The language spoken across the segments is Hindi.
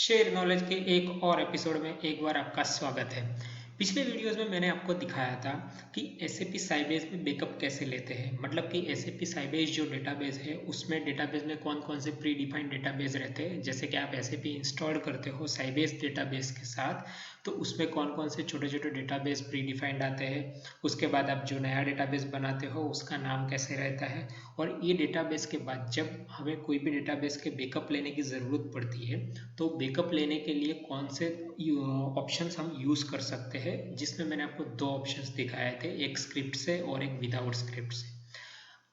शेयर नॉलेज के एक और एपिसोड में एक बार आपका स्वागत है। पिछले वीडियोस में मैंने आपको दिखाया था कि SAP साइबेज में बैकअप कैसे लेते हैं, मतलब कि SAP साइबेज जो डेटाबेस है उसमें डेटाबेस में कौन कौन से प्री डिफाइंड डेटाबेस रहते हैं। जैसे कि आप SAP इंस्टॉल करते हो साइबेज डेटाबेस के साथ, तो उसमें कौन कौन से छोटे छोटे डेटाबेस प्री डिफाइंड आते हैं। उसके बाद आप जो नया डेटाबेस बनाते हो उसका नाम कैसे रहता है, और ये डेटाबेस के बाद जब हमें कोई भी डेटाबेस के बैकअप लेने की ज़रूरत पड़ती है तो बैकअप लेने के लिए कौन से ऑप्शंस हम यूज़ कर सकते हैं, जिसमें मैंने आपको दो ऑप्शंस दिखाए थे, एक स्क्रिप्ट से और एक विदाउट स्क्रिप्ट से।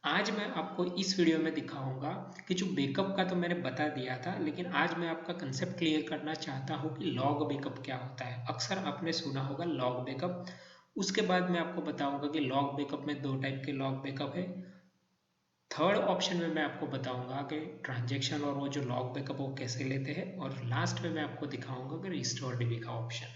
आज मैं आपको इस वीडियो में दिखाऊंगा कि जो बैकअप का तो मैंने बता दिया था, लेकिन आज मैं आपका कंसेप्ट क्लियर करना चाहता हूँ कि लॉग बैकअप क्या होता है। अक्सर आपने सुना होगा लॉग बैकअप। उसके बाद मैं आपको बताऊंगा कि लॉग बैकअप में दो टाइप के लॉग बैकअप है। थर्ड ऑप्शन में मैं आपको बताऊंगा कि ट्रांजैक्शन और वो जो लॉग बैकअप वो कैसे लेते हैं, और लास्ट में मैं आपको दिखाऊंगा कि रिस्टोर डीबी का ऑप्शन।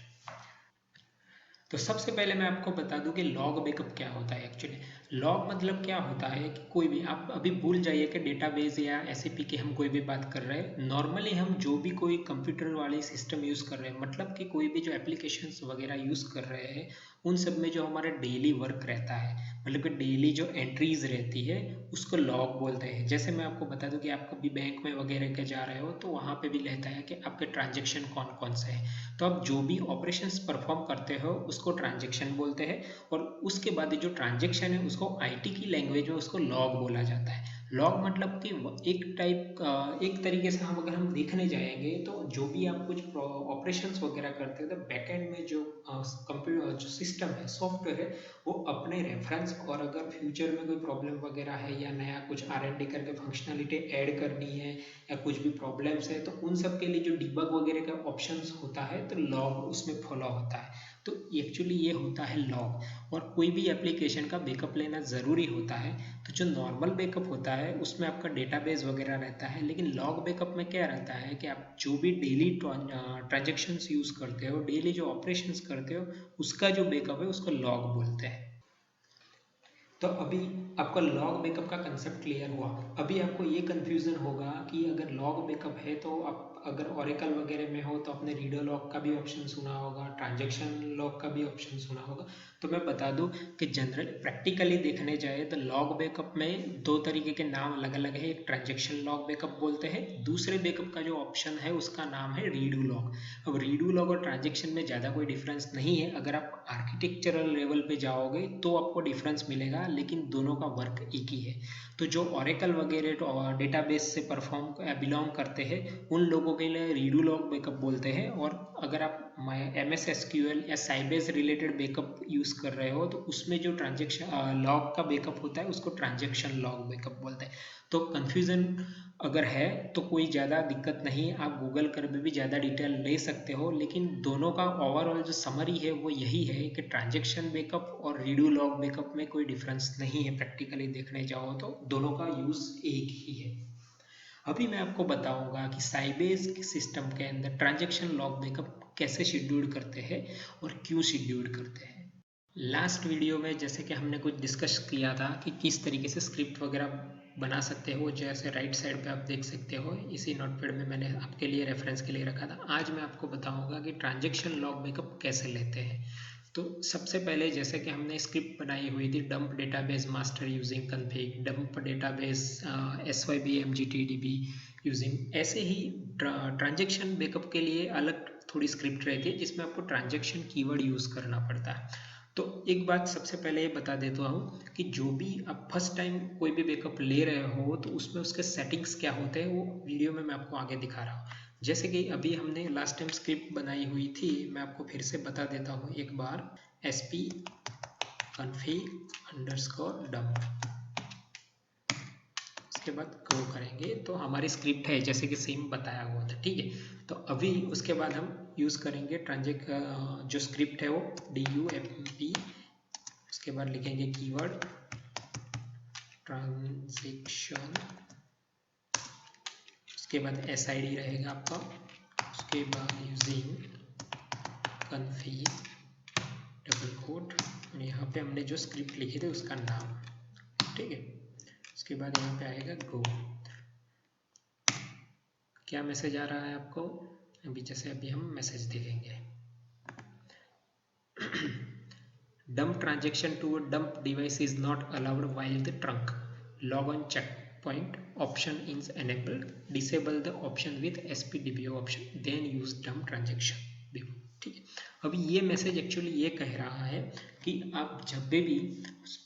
तो सबसे पहले मैं आपको बता दूं कि लॉग बैकअप क्या होता है। एक्चुअली लॉग मतलब क्या होता है कि कोई भी, आप अभी भूल जाइए कि डेटाबेस या एसएपी की हम कोई भी बात कर रहे हैं। नॉर्मली हम जो भी कोई कंप्यूटर वाली सिस्टम यूज़ कर रहे हैं, मतलब कि कोई भी जो एप्लीकेशंस वगैरह यूज़ कर रहे हैं, उन सब में जो हमारा डेली वर्क रहता है, मतलब कि डेली जो एंट्रीज रहती है उसको लॉग बोलते हैं। जैसे मैं आपको बता दूं कि आप कभी बैंक में वगैरह के जा रहे हो तो वहाँ पे भी रहता है कि आपके ट्रांजेक्शन कौन कौन से हैं। तो आप जो भी ऑपरेशंस परफॉर्म करते हो उसको ट्रांजेक्शन बोलते हैं, और उसके बाद जो ट्रांजेक्शन है उसको आईटी की लैंग्वेज में उसको लॉग बोला जाता है। लॉग मतलब कि एक टाइप एक तरीके से हम अगर हम देखने जाएंगे तो जो भी आप कुछ ऑपरेशंस वगैरह करते हैं तो बैकएंड में जो कंप्यूटर जो सिस्टम है, सॉफ्टवेयर है, वो अपने रेफरेंस, और अगर फ्यूचर में कोई प्रॉब्लम वगैरह है या नया कुछ आर&डी करके फंक्शनलिटी ऐड करनी है या कुछ भी प्रॉब्लम्स है, तो उन सब के लिए जो डिबग वगैरह का ऑप्शंस होता है तो लॉग उसमें फॉलो होता है। तो एक्चुअली ये होता है लॉग। और कोई भी एप्लीकेशन का बैकअप लेना ज़रूरी होता है। तो जो नॉर्मल बैकअप होता है उसमें आपका डेटाबेस वगैरह रहता है, लेकिन लॉग बैकअप में क्या रहता है कि आप जो भी डेली ट्रांजेक्शन्स यूज़ करते हो, डेली जो ऑपरेशंस करते हो, उसका जो बैकअप है उसको लॉग बोलते हैं। तो अभी आपका लॉग बैकअप का कंसेप्ट क्लियर हुआ। अभी आपको ये कंफ्यूजन होगा कि अगर लॉग बैकअप है तो आप अगर ओरेकल वगैरह में हो तो आपने रीडर लॉग का भी ऑप्शन सुना होगा, ट्रांजैक्शन लॉग का भी ऑप्शन सुना होगा। तो मैं बता दूं कि जनरल प्रैक्टिकली देखने जाए तो लॉग बैकअप में दो तरीके के नाम अलग अलग है। एक ट्रांजैक्शन लॉग बैकअप बोलते हैं, दूसरे बैकअप का जो ऑप्शन है उसका नाम है रीडू लॉग। अब रीडू लॉग और ट्रांजैक्शन में ज़्यादा कोई डिफरेंस नहीं है। अगर आप आर्किटेक्चरल लेवल पे जाओगे तो आपको डिफरेंस मिलेगा, लेकिन दोनों का वर्क एक ही है। तो जो ओरेकल वगैरह डेटाबेस से परफॉर्म बिलोंग करते हैं उन लोगों के लिए रीडू लॉग बैकअप बोलते हैं। और अगर आप MS SQL या साइबेस रिलेटेड बैकअप यूज़ कर रहे हो तो उसमें जो ट्रांजेक्शन लॉग का बैकअप होता है उसको ट्रांजेक्शन लॉग बैकअप बोलते हैं। तो कन्फ्यूज़न अगर है तो कोई ज़्यादा दिक्कत नहीं, आप गूगल कर भी ज़्यादा डिटेल ले सकते हो, लेकिन दोनों का ओवरऑल जो समरी है वो यही है कि ट्रांजेक्शन बैकअप और रीडू लॉग बैकअप में कोई डिफरेंस नहीं है। प्रैक्टिकली देखने जाओ तो दोनों का यूज़ एक ही है। अभी मैं आपको बताऊंगा कि साइबेस सिस्टम के अंदर ट्रांजेक्शन लॉग बैकअप कैसे शेड्यूल करते हैं और क्यों शेड्यूल करते हैं। लास्ट वीडियो में जैसे कि हमने कुछ डिस्कस किया था कि किस तरीके से स्क्रिप्ट वगैरह बना सकते हो, जैसे राइट साइड पे आप देख सकते हो, इसी नोटपैड में मैंने आपके लिए रेफरेंस के लिए रखा था। आज मैं आपको बताऊंगा कि ट्रांजेक्शन लॉग बैकअप कैसे लेते हैं। तो सबसे पहले जैसे कि हमने स्क्रिप्ट बनाई हुई थी, dump database master using config, dump database SYBMGTDB using, ऐसे ही ट्रांजेक्शन बैकअप के लिए अलग थोड़ी स्क्रिप्ट रहती है जिसमें आपको ट्रांजेक्शन कीवर्ड यूज़ करना पड़ता है। तो एक बात सबसे पहले ये बता देता हूँ कि जो भी आप फर्स्ट टाइम कोई भी बैकअप ले रहे हो तो उसमें उसके सेटिंग्स क्या होते हैं वो वीडियो में मैं आपको आगे दिखा रहा हूँ। जैसे कि अभी हमने लास्ट टाइम स्क्रिप्ट बनाई हुई थी, मैं आपको फिर से बता देता हूँ एक बार। SP config_dump, उसके बाद गो करेंगे तो हमारी स्क्रिप्ट है जैसे कि सेम बताया हुआ था, ठीक है। तो अभी उसके बाद हम यूज़ करेंगे जो स्क्रिप्ट है वो DUMP, उसके बाद लिखेंगे कीवर्ड ट्रांजेक्शन, उसके बाद SID रहेगा आपका, उसके बाद यूजिंग कन्फिग डबल कोट, और यहाँ पे हमने जो स्क्रिप्ट लिखी थी उसका नाम, ठीक है। उसके बाद यहाँ पे आएगा गो। क्या मैसेज आ रहा है आपको? अभी जैसे अभी हम मैसेज देखेंगे, dump transaction to a dump device is not allowed while the trunk log on checkpoint option is enabled. Disable the option with spdbo option, then use dump transaction before. ठीक है, अभी ये मैसेज एक्चुअली ये कह रहा है कि आप जब भी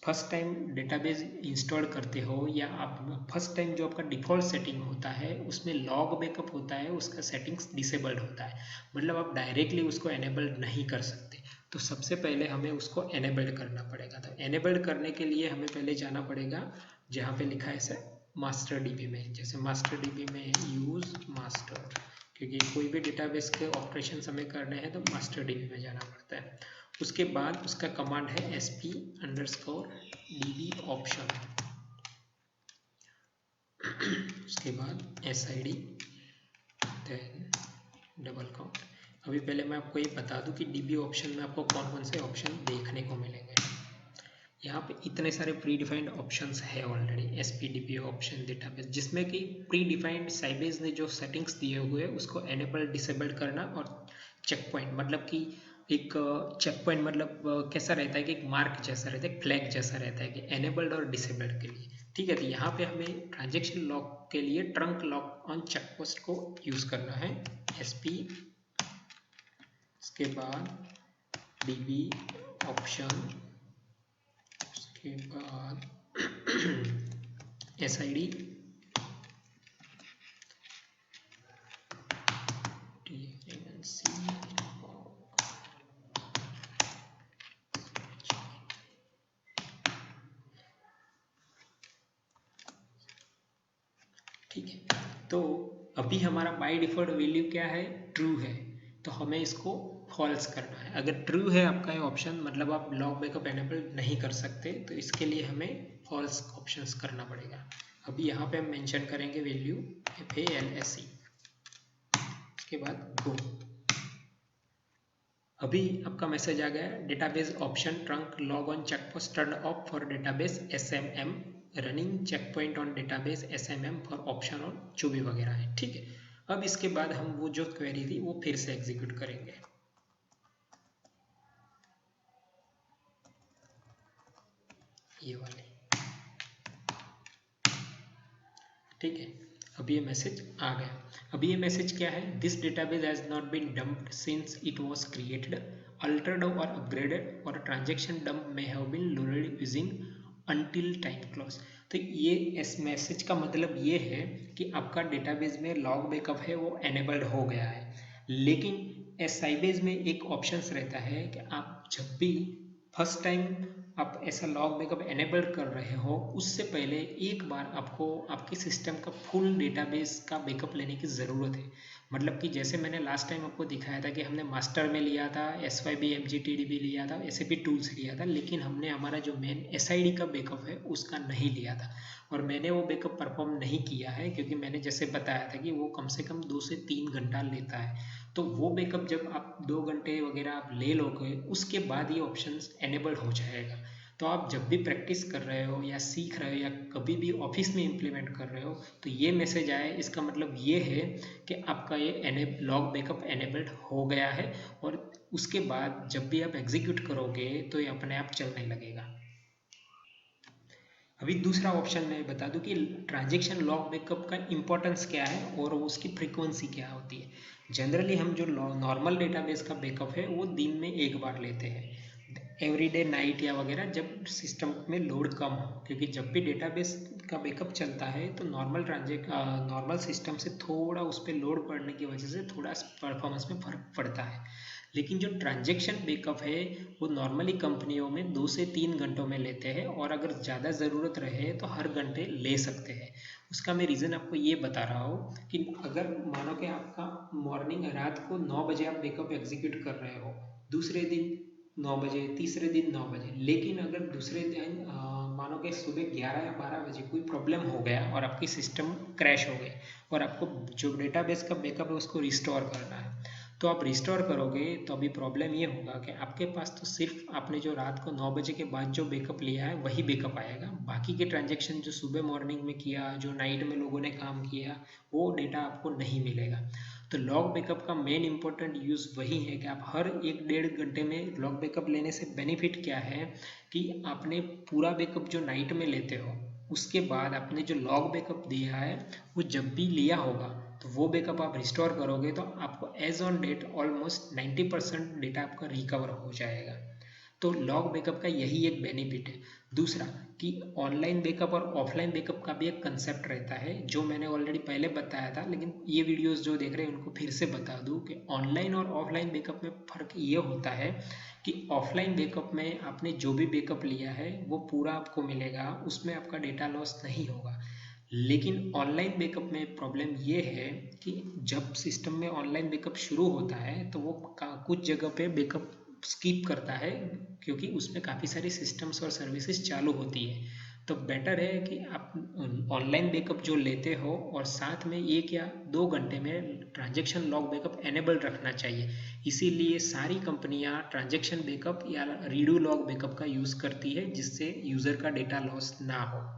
फर्स्ट टाइम डेटाबेस इंस्टॉल करते हो या आप फर्स्ट टाइम जो आपका डिफ़ॉल्ट सेटिंग होता है उसमें लॉग बैकअप होता है, उसका सेटिंग्स डिसेबल्ड होता है, मतलब आप डायरेक्टली उसको एनेबल्ड नहीं कर सकते। तो सबसे पहले हमें उसको एनेबल्ड करना पड़ेगा। तो एनेबल्ड करने के लिए हमें पहले जाना पड़ेगा जहाँ पे लिखा है सर मास्टर डीबी में, जैसे मास्टर डीबी में यूज़ मास्टर, क्योंकि कोई भी डेटाबेस के ऑपरेशन हमें करने हैं तो मास्टर डीबी में जाना पड़ता है। उसके बाद उसका कमांड है sp_db ऑप्शन, उसके बाद sid देन डबल काउंट। अभी पहले मैं आपको ये बता दूं कि db ऑप्शन में आपको कौन कौन से ऑप्शन देखने को मिलेंगे। यहाँ पे इतने सारे प्री डिफाइंड ऑप्शंस है ऑलरेडी, spdb ऑप्शन डेटाबेस, जिसमें कि प्री डिफाइंड साइबेज ने जो सेटिंग्स दिए हुए उसको एनेबल डिसेबल करना, और चेक पॉइंट मतलब कि एक चेक पॉइंट मतलब कैसा रहता है कि एक मार्क जैसा रहता है, फ्लैग जैसा रहता है कि एनेबल्ड और डिसेबल्ड के लिए। ठीक है, तो यहाँ पे हमें ट्रांजेक्शन लॉक के लिए trunk lock on check post को यूज करना है, sp उसके बाद db ऑप्शन, उसके बाद sid ठीक है। तो अभी हमारा बाय डिफॉल्ट वैल्यू क्या है, ट्रू है, तो हमें इसको फॉल्स करना है। अगर ट्रू है आपका ये ऑप्शन, मतलब आप लॉग बैकअप एनेबल नहीं कर सकते, तो इसके लिए हमें फॉल्स ऑप्शंस करना पड़ेगा। अभी यहाँ पे हम मेंशन करेंगे वैल्यू FALSE, उसके बाद गो। अभी आपका मैसेज आ गया, database option trunk log on checkpost turn off for database SMM running check point on database SMM for option on, जो भी वगैरह है। ठीक है, अब इसके बाद हम वो जो क्वेरी थी वो फिर से एग्जीक्यूट करेंगे। ये वाले, ठीक है, अभी ये मैसेज आ गया। अभी ये मैसेज क्या है, this database has not been dumped since it was created, altered और अपग्रेडेड और ट्रांजैक्शन डंप में have been loaded using until time clause. तो ये इस मैसेज का मतलब ये है कि आपका डेटाबेस में लॉग बैकअप है वो एनेबल्ड हो गया है, लेकिन साइबेज में एक ऑप्शंस रहता है कि आप जब भी फर्स्ट टाइम आप ऐसा लॉग बैकअप एनेबल कर रहे हो उससे पहले एक बार आपको आपके सिस्टम का फुल डेटाबेस का बैकअप लेने की ज़रूरत है। मतलब कि जैसे मैंने लास्ट टाइम आपको दिखाया था कि हमने मास्टर में लिया था, SYBMGTDB लिया था, SAP टूल्स लिया था, लेकिन हमने हमारा जो मेन SID का बैकअप है उसका नहीं लिया था, और मैंने वो बैकअप परफॉर्म नहीं किया है क्योंकि मैंने जैसे बताया था कि वो कम से कम 2 से 3 घंटा लेता है। तो वो बैकअप जब आप 2 घंटे वगैरह आप ले लोगे उसके बाद ये ऑप्शंस एनेबल हो जाएगा। तो आप जब भी प्रैक्टिस कर रहे हो या सीख रहे हो या कभी भी ऑफिस में इम्प्लीमेंट कर रहे हो तो ये मैसेज आए, इसका मतलब ये है कि आपका ये लॉग बैकअप एनेबल्ड हो गया है, और उसके बाद जब भी आप एग्जीक्यूट करोगे तो ये अपने आप चलने लगेगा। अभी दूसरा ऑप्शन मैं बता दूं कि ट्रांजैक्शन लॉग बैकअप का इंपॉर्टेंस क्या है और उसकी फ्रीक्वेंसी क्या होती है। जनरली हम जो नॉर्मल डेटाबेस का बैकअप है वो दिन में एक बार लेते हैं, एवरीडे नाइट या वगैरह, जब सिस्टम में लोड कम हो, क्योंकि जब भी डेटाबेस का बैकअप चलता है तो नॉर्मल सिस्टम से थोड़ा उस पर लोड पड़ने की वजह से थोड़ा परफॉर्मेंस में फर्क पड़ता है। लेकिन जो ट्रांजैक्शन बैकअप है वो नॉर्मली कंपनियों में 2 से 3 घंटों में लेते हैं, और अगर ज़्यादा ज़रूरत रहे तो हर घंटे ले सकते हैं। उसका मैं रीज़न आपको ये बता रहा हूँ कि अगर मानो कि आपका मॉर्निंग रात को 9 बजे आप बैकअप एग्जीक्यूट कर रहे हो, दूसरे दिन 9 बजे, तीसरे दिन 9 बजे, लेकिन अगर दूसरे दिन मानो कि सुबह 11 या 12 बजे कोई प्रॉब्लम हो गया और आपकी सिस्टम क्रैश हो गई और आपको जो डेटाबेस का बैकअप है उसको रिस्टोर करना है, तो आप रिस्टोर करोगे तो अभी प्रॉब्लम ये होगा कि आपके पास तो सिर्फ आपने जो रात को 9 बजे के बाद जो बैकअप लिया है वही बैकअप आएगा, बाकी के ट्रांजैक्शन जो सुबह मॉर्निंग में किया, जो नाइट में लोगों ने काम किया, वो डेटा आपको नहीं मिलेगा। तो लॉग बैकअप का मेन इंपॉर्टेंट यूज़ वही है कि आप हर 1-1.5 घंटे में लॉग बैकअप लेने से बेनिफिट क्या है कि आपने पूरा बैकअप जो नाइट में लेते हो उसके बाद आपने जो लॉग बैकअप दिया है वो जब भी लिया होगा तो वो बैकअप आप रिस्टोर करोगे तो आपको as on date almost 90% data आपका रिकवर हो जाएगा। तो लॉग बैकअप का यही एक बेनिफिट है। दूसरा कि ऑनलाइन बैकअप और ऑफलाइन बैकअप का भी एक कंसेप्ट रहता है जो मैंने ऑलरेडी पहले बताया था, लेकिन ये वीडियोस जो देख रहे हैं उनको फिर से बता दूं कि ऑनलाइन और ऑफलाइन बैकअप में फ़र्क ये होता है कि ऑफलाइन बैकअप में आपने जो भी बैकअप लिया है वो पूरा आपको मिलेगा, उसमें आपका डेटा लॉस नहीं होगा। लेकिन ऑनलाइन बैकअप में प्रॉब्लम ये है कि जब सिस्टम में ऑनलाइन बैकअप शुरू होता है तो वो कुछ जगह पे बैकअप स्किप करता है क्योंकि उसमें काफ़ी सारी सिस्टम्स और सर्विसेज चालू होती है। तो बेटर है कि आप ऑनलाइन बैकअप जो लेते हो और साथ में 1 या 2 घंटे में ट्रांजैक्शन लॉग बैकअप एनेबल रखना चाहिए। इसीलिए सारी कंपनियां ट्रांजैक्शन बैकअप या रीडू लॉग बैकअप का यूज़ करती है जिससे यूज़र का डेटा लॉस ना हो।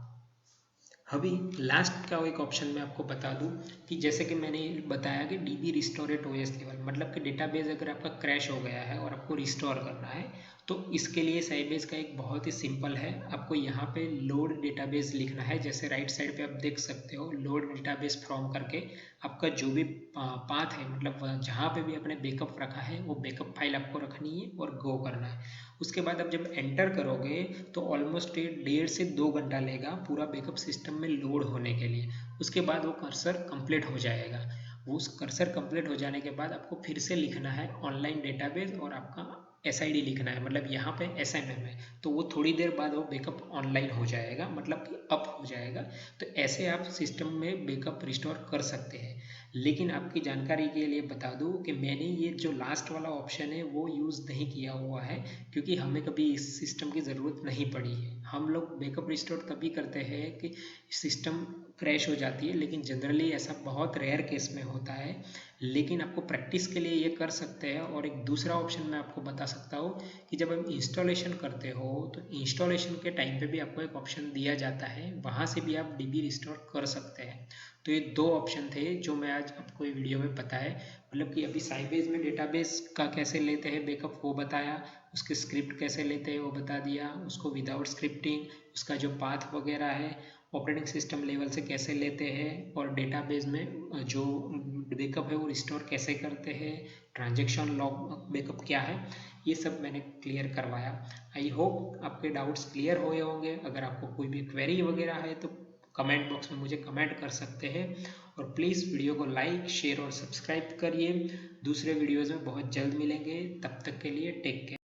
अभी लास्ट का एक ऑप्शन मैं आपको बता दूं कि जैसे कि मैंने बताया कि DB restore at OS level, मतलब कि डेटाबेस अगर आपका क्रैश हो गया है और आपको रिस्टोर करना है तो इसके लिए साइबेस का एक बहुत ही सिंपल है। आपको यहाँ पे लोड डेटाबेस लिखना है, जैसे राइट साइड पे आप देख सकते हो लोड डेटाबेस फ्रॉम करके आपका जो भी पाथ है, मतलब जहाँ पे भी आपने बैकअप रखा है वो बैकअप फाइल आपको रखनी है और गो करना है। उसके बाद आप जब एंटर करोगे तो ऑलमोस्ट 1.5 से 2 घंटा लेगा पूरा बैकअप सिस्टम में लोड होने के लिए। उसके बाद वो कर्सर कंप्लीट हो जाएगा। वो उस कर्सर कंप्लीट हो जाने के बाद आपको फिर से लिखना है ऑनलाइन डेटाबेस और आपका SID लिखना है, मतलब यहाँ पे SMM है, तो वो थोड़ी देर बाद वो बैकअप ऑनलाइन हो जाएगा, मतलब कि अप हो जाएगा। तो ऐसे आप सिस्टम में बैकअप रिस्टोर कर सकते हैं। लेकिन आपकी जानकारी के लिए बता दूं कि मैंने ये जो लास्ट वाला ऑप्शन है वो यूज़ नहीं किया हुआ है क्योंकि हमें कभी इस सिस्टम की ज़रूरत नहीं पड़ी है। हम लोग बैकअप रिस्टोर तभी करते हैं कि सिस्टम क्रैश हो जाती है, लेकिन जनरली ऐसा बहुत रेयर केस में होता है। लेकिन आपको प्रैक्टिस के लिए ये कर सकते हैं। और एक दूसरा ऑप्शन मैं आपको बता सकता हूँ कि जब आप इंस्टॉलेशन करते हो तो इंस्टॉलेशन के टाइम पे भी आपको एक ऑप्शन दिया जाता है, वहाँ से भी आप डीबी रिस्टोर कर सकते हैं। तो ये 2 ऑप्शन थे जो मैं आज आपको ये वीडियो में बताए, मतलब कि अभी साइबेस में डेटाबेस का कैसे लेते हैं बैकअप वो बताया, उसके स्क्रिप्ट कैसे लेते हैं वो बता दिया, उसको विदाउट स्क्रिप्टिंग उसका जो पाथ वगैरह है ऑपरेटिंग सिस्टम लेवल से कैसे लेते हैं, और डेटाबेस में जो बैकअप है वो रिस्टोर कैसे करते हैं, ट्रांजैक्शन लॉग बैकअप क्या है, ये सब मैंने क्लियर करवाया। आई होप आपके डाउट्स क्लियर हुए होंगे। अगर आपको कोई भी क्वेरी वगैरह है तो कमेंट बॉक्स में मुझे कमेंट कर सकते हैं। और प्लीज़ वीडियो को लाइक शेयर और सब्सक्राइब करिए। दूसरे वीडियोज़ में बहुत जल्द मिलेंगे, तब तक के लिए टेक केयर।